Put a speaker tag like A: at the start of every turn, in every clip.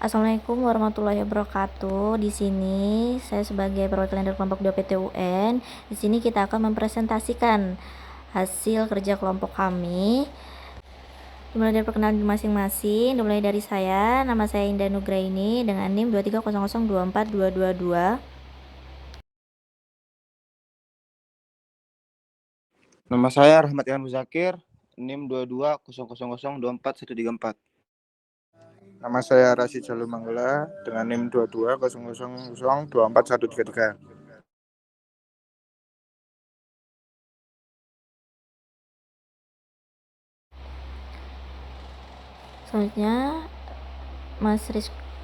A: Assalamualaikum warahmatullahi wabarakatuh. Di sini saya sebagai perwakilan dari kelompok 2 PTUN. Di sini kita akan mempresentasikan hasil kerja kelompok kami. Dimulai dari perkenalan masing-masing. Dimulai dari saya, nama saya Indah Nugraini dengan NIM 230024222.
B: Nama saya Rahmat Iwan Muzakir, NIM 2200024134.
C: Nama saya Rasid Salumanggala dengan NIM 2200024133.
A: Selanjutnya Mas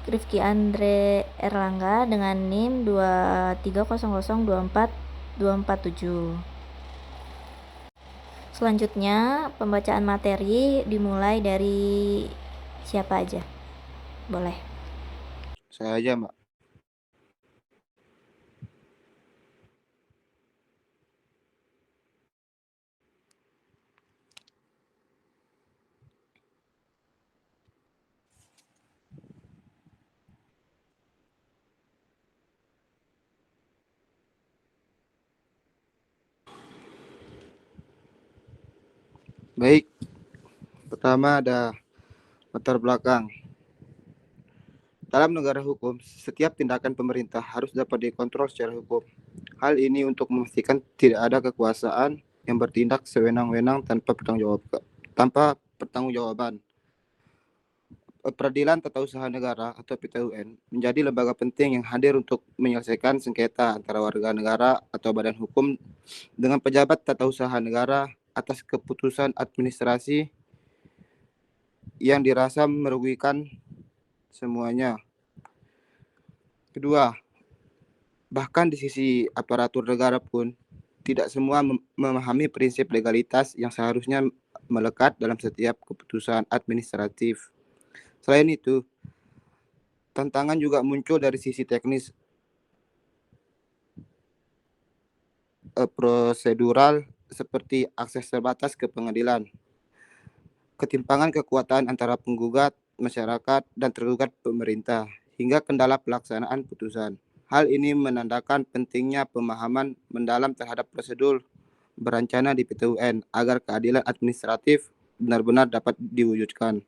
A: Rifki Andre Erlangga dengan NIM 230024247. Selanjutnya pembacaan materi dimulai dari siapa aja? Boleh.
B: Saya aja, Mbak. Baik, pertama ada latar belakang. Dalam negara hukum, setiap tindakan pemerintah harus dapat dikontrol secara hukum. Hal ini untuk memastikan tidak ada kekuasaan yang bertindak sewenang-wenang tanpa pertanggungjawaban. Peradilan Tata Usaha Negara atau PTUN menjadi lembaga penting yang hadir untuk menyelesaikan sengketa antara warga negara atau badan hukum dengan pejabat tata usaha negara atas keputusan administrasi yang dirasa merugikan semuanya. Kedua, bahkan di sisi aparatur negara pun tidak semua memahami prinsip legalitas yang seharusnya melekat dalam setiap keputusan administratif. Selain itu, tantangan juga muncul dari sisi teknis prosedural seperti akses terbatas ke pengadilan, ketimpangan kekuatan antara penggugat, masyarakat, dan tergugat pemerintah, hingga kendala pelaksanaan putusan. Hal ini menandakan pentingnya pemahaman mendalam terhadap prosedur berencana di PTUN agar keadilan administratif benar-benar dapat diwujudkan.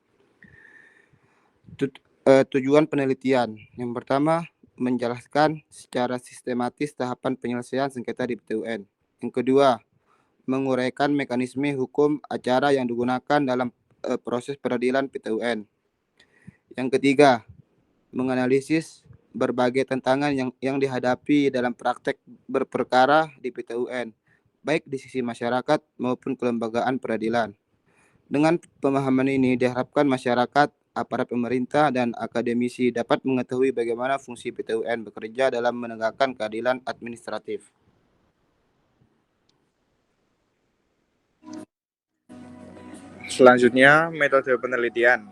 B: Tujuan penelitian. Yang pertama, menjelaskan secara sistematis tahapan penyelesaian sengketa di PTUN. Yang kedua, menguraikan mekanisme hukum acara yang digunakan dalam proses peradilan PTUN. Yang ketiga, menganalisis berbagai tantangan yang dihadapi dalam praktek berperkara di PTUN, baik di sisi masyarakat maupun kelembagaan peradilan. Dengan pemahaman ini diharapkan masyarakat, aparat pemerintah, dan akademisi dapat mengetahui bagaimana fungsi PTUN bekerja dalam menegakkan keadilan administratif.
C: Selanjutnya, metode penelitian.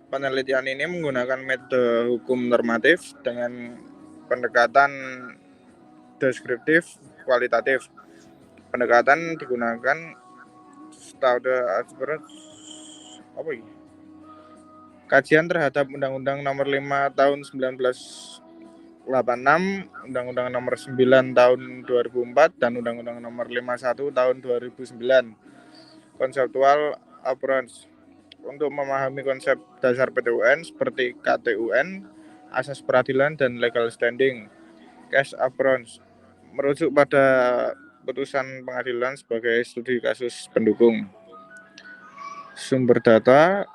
C: Penelitian ini menggunakan metode hukum normatif dengan pendekatan deskriptif kualitatif. Pendekatan digunakan kajian terhadap Undang-Undang Nomor 5 Tahun 1986, Undang-Undang Nomor 9 Tahun 2004, dan Undang-Undang Nomor 51 Tahun 2009. Conceptual approach. Untuk memahami konsep dasar PTUN seperti KTUN, asas peradilan, dan legal standing. Case approach. Merujuk pada putusan pengadilan sebagai studi kasus pendukung. Sumber data,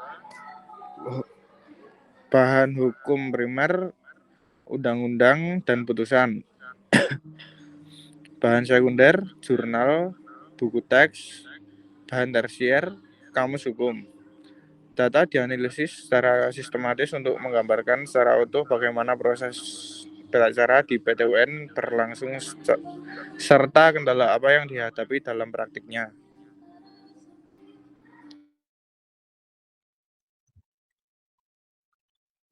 C: bahan hukum primer, undang-undang, dan putusan. Bahan sekunder, jurnal, buku teks, bahan tersier, kamus hukum. Data dianalisis secara sistematis untuk menggambarkan secara utuh bagaimana proses beracara di PTUN berlangsung serta kendala apa yang dihadapi dalam praktiknya.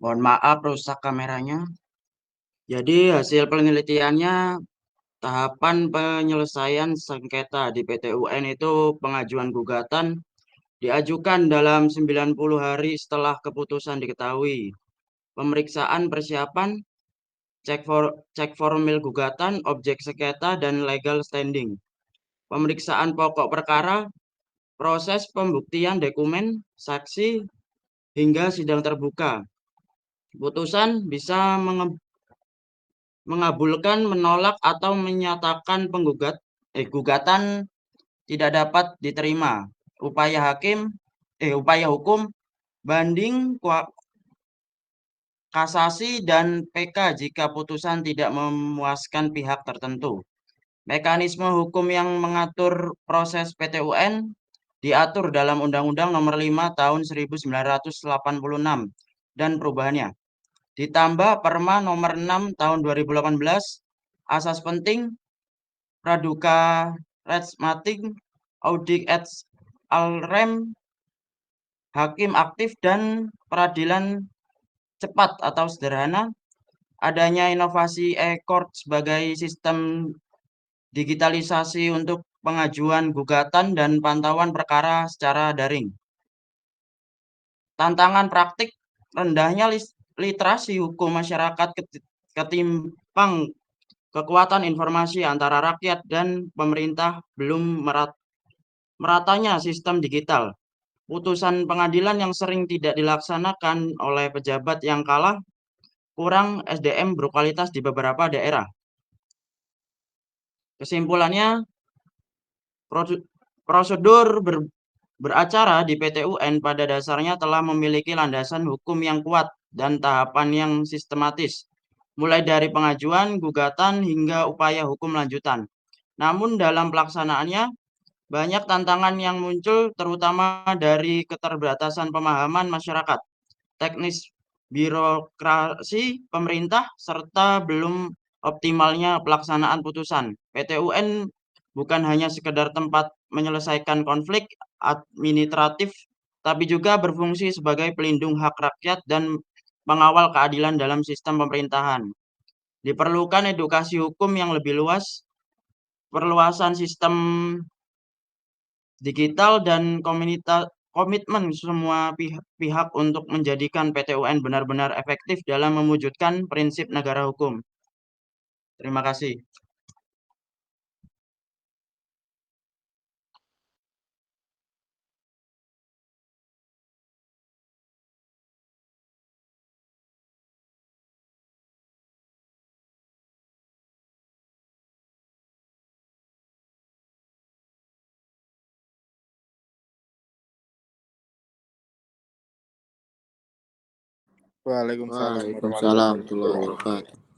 D: Mohon maaf rusak kameranya. Jadi hasil penelitiannya, tahapan penyelesaian sengketa di PTUN itu pengajuan gugatan diajukan dalam 90 hari setelah keputusan diketahui. Pemeriksaan persiapan, cek formil gugatan, objek sengketa, dan legal standing. Pemeriksaan pokok perkara, proses pembuktian dokumen, saksi, hingga sidang terbuka. Putusan bisa mengabulkan, menolak, atau menyatakan gugatan tidak dapat diterima. Upaya hukum, banding, kasasi, dan PK jika putusan tidak memuaskan pihak tertentu. Mekanisme hukum yang mengatur proses PT-UN diatur dalam Undang-Undang Nomor 5 Tahun 1986 dan perubahannya. Ditambah Perma Nomor 6 Tahun 2018, asas penting, praduga res mating, audit et al rem, hakim aktif, dan peradilan cepat atau sederhana, adanya inovasi e-court sebagai sistem digitalisasi untuk pengajuan gugatan dan pantauan perkara secara daring. Tantangan praktik, rendahnya literasi hukum masyarakat ketimbang kekuatan informasi antara rakyat dan pemerintah, belum meratanya sistem digital. Putusan pengadilan yang sering tidak dilaksanakan oleh pejabat yang kalah, kurang SDM berkualitas di beberapa daerah. Kesimpulannya, prosedur beracara di PT-UN pada dasarnya telah memiliki landasan hukum yang kuat dan tahapan yang sistematis, mulai dari pengajuan, gugatan, hingga upaya hukum lanjutan. Namun dalam pelaksanaannya, banyak tantangan yang muncul, terutama dari keterbatasan pemahaman masyarakat, teknis birokrasi pemerintah, serta belum optimalnya pelaksanaan putusan. PT-UN bukan hanya sekedar tempat menyelesaikan konflik administratif, tapi juga berfungsi sebagai pelindung hak rakyat dan pengawal keadilan dalam sistem pemerintahan. Diperlukan edukasi hukum yang lebih luas, perluasan sistem digital, dan komitmen semua pihak untuk menjadikan PT-UN benar-benar efektif dalam mewujudkan prinsip negara hukum. Terima kasih.
C: Waalaikumsalam warahmatullahi
B: Waalaikumsalam
C: wabarakatuh.
B: warahmatullahi wabarakatuh.